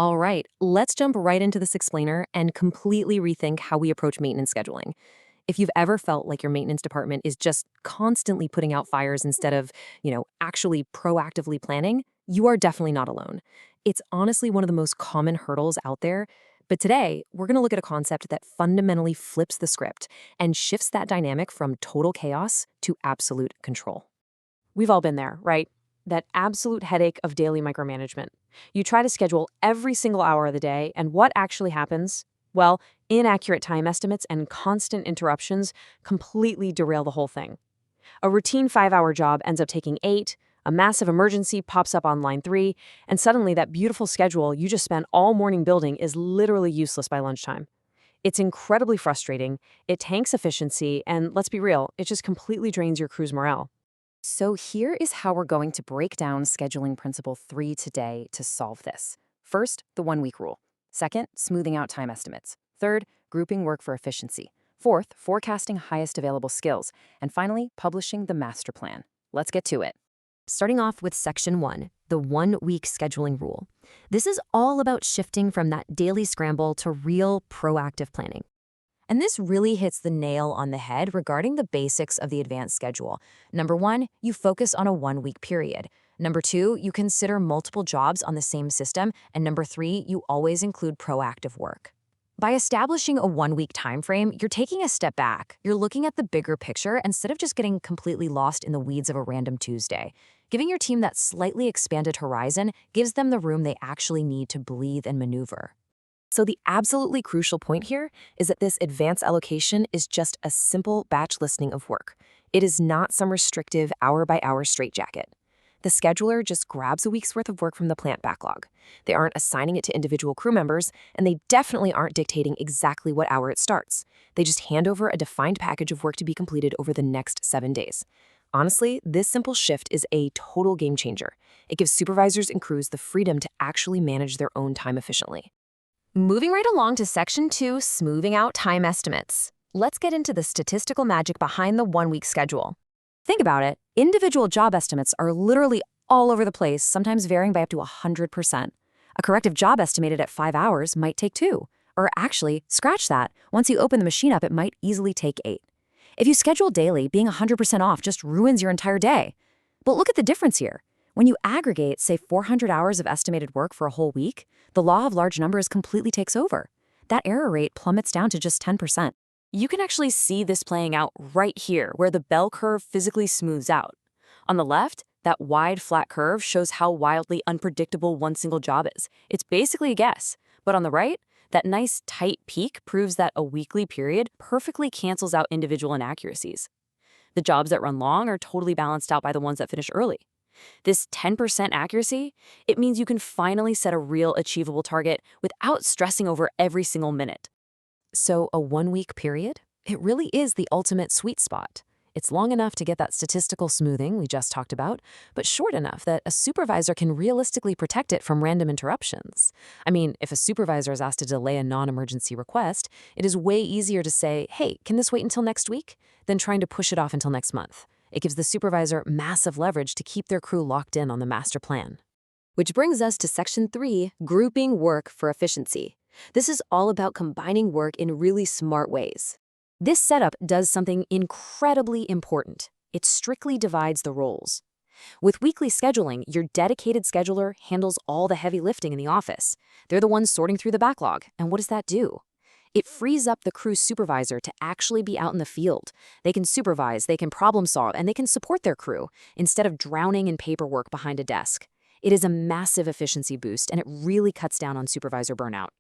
All right, let's jump right into this explainer and completely rethink how we approach maintenance scheduling. If you've ever felt like your maintenance department is just constantly putting out fires instead of, actually proactively planning, you are definitely not alone. It's honestly one of the most common hurdles out there. But today, we're going to look at a concept that fundamentally flips the script and shifts that dynamic from total chaos to absolute control. We've all been there, right? That absolute headache of daily micromanagement. You try to schedule every single hour of the day, and what actually happens? Well, inaccurate time estimates and constant interruptions completely derail the whole thing. A routine 5-hour job ends up taking 8, a massive emergency pops up on line 3, and suddenly that beautiful schedule you just spent all morning building is literally useless by lunchtime. It's incredibly frustrating, it tanks efficiency, and let's be real, it just completely drains your crew's morale. So here is how we're going to break down scheduling principle 3 today to solve this. First, the 1-week rule. Second, smoothing out time estimates. Third, grouping work for efficiency. Fourth, forecasting highest available skills. And finally, publishing the master plan. Let's get to it. Starting off with section 1, the 1-week scheduling rule. This is all about shifting from that daily scramble to real proactive planning. And this really hits the nail on the head regarding the basics of the advanced schedule. Number 1, you focus on a 1-week period. Number 2, you consider multiple jobs on the same system. And number 3, you always include proactive work. By establishing a 1-week time frame, you're taking a step back. You're looking at the bigger picture instead of just getting completely lost in the weeds of a random Tuesday. Giving your team that slightly expanded horizon gives them the room they actually need to breathe and maneuver. So the absolutely crucial point here is that this advance allocation is just a simple batch listing of work. It is not some restrictive hour-by-hour straitjacket. The scheduler just grabs a week's worth of work from the plant backlog. They aren't assigning it to individual crew members, and they definitely aren't dictating exactly what hour it starts. They just hand over a defined package of work to be completed over the next 7 days. Honestly, this simple shift is a total game changer. It gives supervisors and crews the freedom to actually manage their own time efficiently. Moving right along to section 2, smoothing out time estimates. Let's get into the statistical magic behind the 1-week schedule. Think about it. Individual job estimates are literally all over the place, sometimes varying by up to 100%. A corrective job estimated at 5 hours might take 2. Or actually, scratch that. Once you open the machine up, it might easily take 8. If you schedule daily, being 100% off just ruins your entire day. But look at the difference here. When you aggregate, say, 400 hours of estimated work for a whole week, the law of large numbers completely takes over. That error rate plummets down to just 10%. You can actually see this playing out right here, where the bell curve physically smooths out. On the left, that wide, flat curve shows how wildly unpredictable one single job is. It's basically a guess. But on the right, that nice, tight peak proves that a weekly period perfectly cancels out individual inaccuracies. The jobs that run long are totally balanced out by the ones that finish early. This 10% accuracy, it means you can finally set a real achievable target without stressing over every single minute. So a 1-week period? It really is the ultimate sweet spot. It's long enough to get that statistical smoothing we just talked about, but short enough that a supervisor can realistically protect it from random interruptions. I mean, if a supervisor is asked to delay a non-emergency request, it is way easier to say, hey, can this wait until next week? Than trying to push it off until next month. It gives the supervisor massive leverage to keep their crew locked in on the master plan. Which brings us to section 3, grouping work for efficiency. This is all about combining work in really smart ways. This setup does something incredibly important. It strictly divides the roles. With weekly scheduling, your dedicated scheduler handles all the heavy lifting in the office. They're the ones sorting through the backlog. And what does that do? It frees up the crew supervisor to actually be out in the field. They can supervise, they can problem solve, and they can support their crew instead of drowning in paperwork behind a desk. It is a massive efficiency boost, and it really cuts down on supervisor burnout.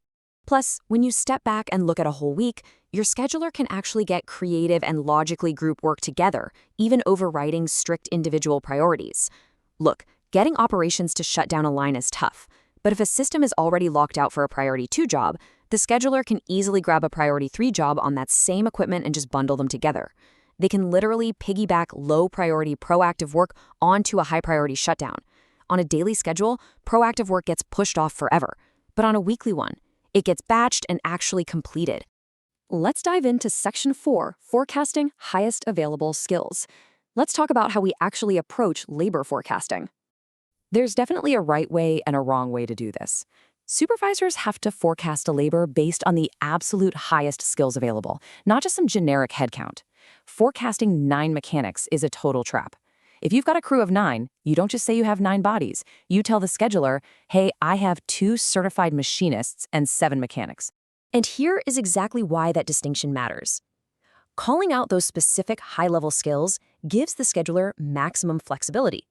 Plus, when you step back and look at a whole week, your scheduler can actually get creative and logically group work together, even overriding strict individual priorities. Look, getting operations to shut down a line is tough, but if a system is already locked out for a priority 2 job, the scheduler can easily grab a priority 3 job on that same equipment and just bundle them together. They can literally piggyback low-priority proactive work onto a high-priority shutdown. On a daily schedule, proactive work gets pushed off forever, but on a weekly one, it gets batched and actually completed. Let's dive into section 4, forecasting highest available skills. Let's talk about how we actually approach labor forecasting. There's definitely a right way and a wrong way to do this. Supervisors have to forecast a labor based on the absolute highest skills available, not just some generic headcount. Forecasting 9 mechanics is a total trap. If you've got a crew of 9, you don't just say you have 9 bodies. You tell the scheduler, hey, I have 2 certified machinists and 7 mechanics. And here is exactly why that distinction matters. Calling out those specific high-level skills gives the scheduler maximum flexibility.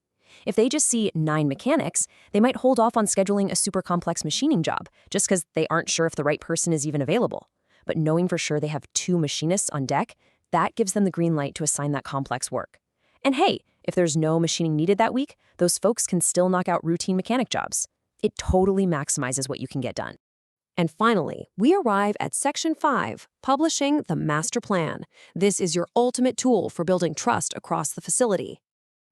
If they just see 9 mechanics, they might hold off on scheduling a super complex machining job just because they aren't sure if the right person is even available. But knowing for sure they have 2 machinists on deck, that gives them the green light to assign that complex work. And hey, if there's no machining needed that week, those folks can still knock out routine mechanic jobs. It totally maximizes what you can get done. And finally, we arrive at Section 5, Publishing the Master Plan. This is your ultimate tool for building trust across the facility.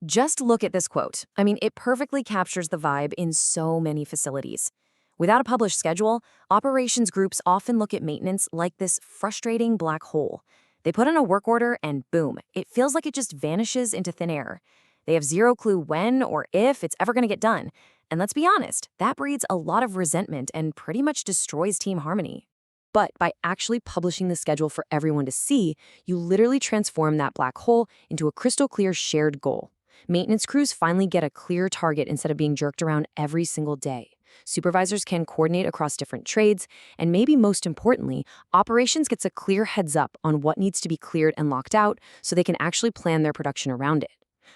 Just look at this quote. I mean, it perfectly captures the vibe in so many facilities. Without a published schedule, operations groups often look at maintenance like this frustrating black hole. They put in a work order and boom, it feels like it just vanishes into thin air. They have zero clue when or if it's ever going to get done. And let's be honest, that breeds a lot of resentment and pretty much destroys team harmony. But by actually publishing the schedule for everyone to see, you literally transform that black hole into a crystal clear shared goal. Maintenance crews finally get a clear target instead of being jerked around every single day. Supervisors can coordinate across different trades, and maybe most importantly, operations gets a clear heads up on what needs to be cleared and locked out so they can actually plan their production around it.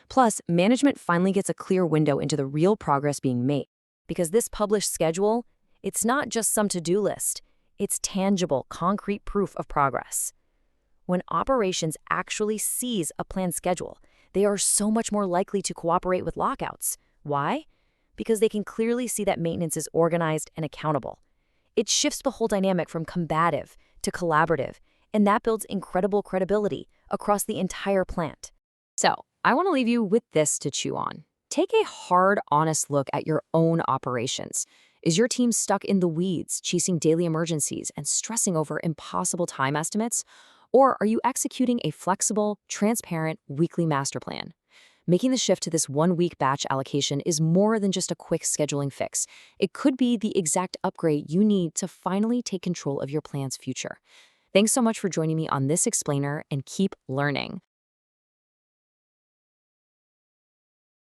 Plus, management finally gets a clear window into the real progress being made. Because this published schedule, it's not just some to-do list. It's tangible, concrete proof of progress. When operations actually sees a planned schedule, they are so much more likely to cooperate with lockouts. Why? Because they can clearly see that maintenance is organized and accountable. It shifts the whole dynamic from combative to collaborative, and that builds incredible credibility across the entire plant. So, I want to leave you with this to chew on. Take a hard, honest look at your own operations. Is your team stuck in the weeds, chasing daily emergencies and stressing over impossible time estimates? Or are you executing a flexible, transparent, weekly master plan? Making the shift to this 1-week batch allocation is more than just a quick scheduling fix. It could be the exact upgrade you need to finally take control of your plan's future. Thanks so much for joining me on this explainer, and keep learning.